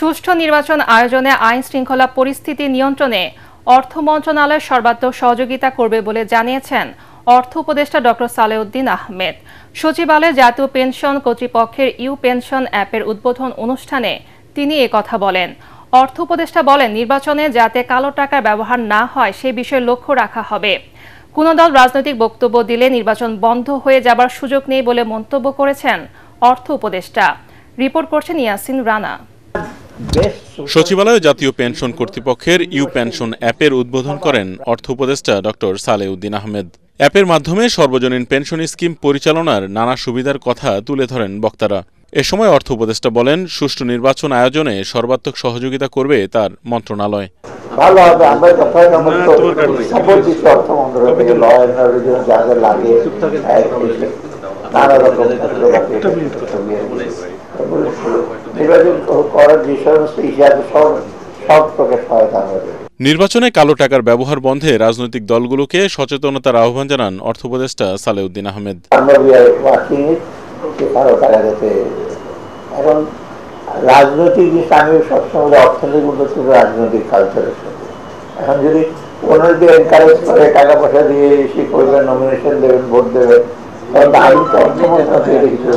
সুষ্ঠু নির্বাচন আয়োজনে আইন শৃঙ্খলা পরিস্থিতি নিয়ন্ত্রণে অর্থ মন্ত্রণালয় সর্বাত্মক সহযোগিতা করবে বলে জানিয়েছেন অর্থ উপদেষ্টা ডক্টর সালেউদ্দিন আহমেদ। সচিবালয়ে জাতীয় পেনশন কর্তৃপক্ষের ইউ পেনশন অ্যাপের উদ্বোধন অনুষ্ঠানে তিনি কথা বলেন। অর্থ উপদেষ্টা বলেন, নির্বাচনে যাতে কালো টাকার ব্যবহার না হয় সে বিষয়ে লক্ষ্য রাখা হবে। কোনো দল রাজনৈতিক বক্তব্য দিলে নির্বাচন বন্ধ হয়ে যাবার সুযোগ নেই বলে মন্তব্য করেছেন অর্থ উপদেষ্টা। রিপোর্ট করছেন ইয়াসিন রানা। সচিবালয়ে জাতীয় পেনশন কর্তৃপক্ষের ইউ পেনশন অ্যাপের উদ্বোধন করেন অর্থ উপদেষ্টা ডক্টর সালেউদ্দিন আহমেদ। অ্যাপের মাধ্যমে সর্বজনীন পেনশন স্কিম পরিচালনার নানা সুবিধার কথা তুলে ধরেন বক্তারা। এ সময় অর্থ উপদেষ্টা বলেন, সুষ্ঠু নির্বাচন আয়োজনে সর্বাত্মক সহযোগিতা করবে তার মন্ত্রণালয়। ভালো হবে, আমরা সাপোর্ট দিচ্ছি অর্থ মন্ত্রণালয়কে, ল অ্যান্ড অর্ডারের জন্য যা যা লাগে নানা রকম নির্বাচন করার যে সমস্ত হিসাবে সব প্রকার সহায়তা হবে। নির্বাচনে কালো টাকার ব্যবহার বন্ধে রাজনৈতিক দলগুলোকে সচেতনতার আহ্বান জানান অর্থ উপদেষ্টা সালেউদ্দিন আহমেদ। কালো টাকা যাতে এখন রাজনৈতিক জিনিস, আমি সবসময় অর্থনৈতিক উন্নতি রাজনৈতিক কালচারের সাথে এখন যদি কোনো যদি এনকারেজ করে টাকা পয়সা দিয়ে এসে করবেন, নমিনেশন দেবেন, ভোট দেবেন, তখন আইন তো অর্থ মন্ত্রণালয় কিছু।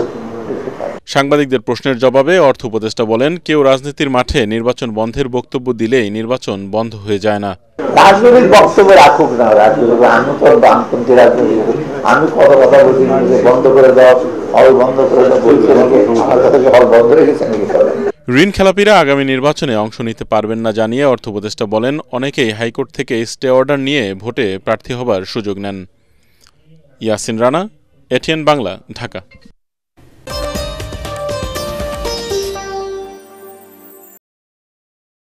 সাংবাদিকদের প্রশ্নের জবাবে অর্থ উপদেষ্টা বলেন, কেউ রাজনীতির মাঠে নির্বাচন বন্ধের বক্তব্য দিলেই নির্বাচন বন্ধ হয়ে যায় না। রাজনৈতিক বক্তব্য রাখুক না, রাজনীতি আমি তো বামপন্থী রাজনীতি, আমি কত কথা বলছি বন্ধ করে দাও, হল বন্ধ করে দাও বলছি নাকি, আমার কথা কি হল বন্ধ হয়ে গেছে নাকি? ঋণ খেলাপিরা আগামী নির্বাচনে অংশ নিতে পারবেন না জানিয়ে অর্থ উপদেষ্টা বলেন, অনেকেই হাইকোর্ট থেকে স্টে অর্ডার নিয়ে ভোটে প্রার্থী হবার সুযোগ নেন। ইয়াসিন রানা, এটিএন বাংলা, ঢাকা।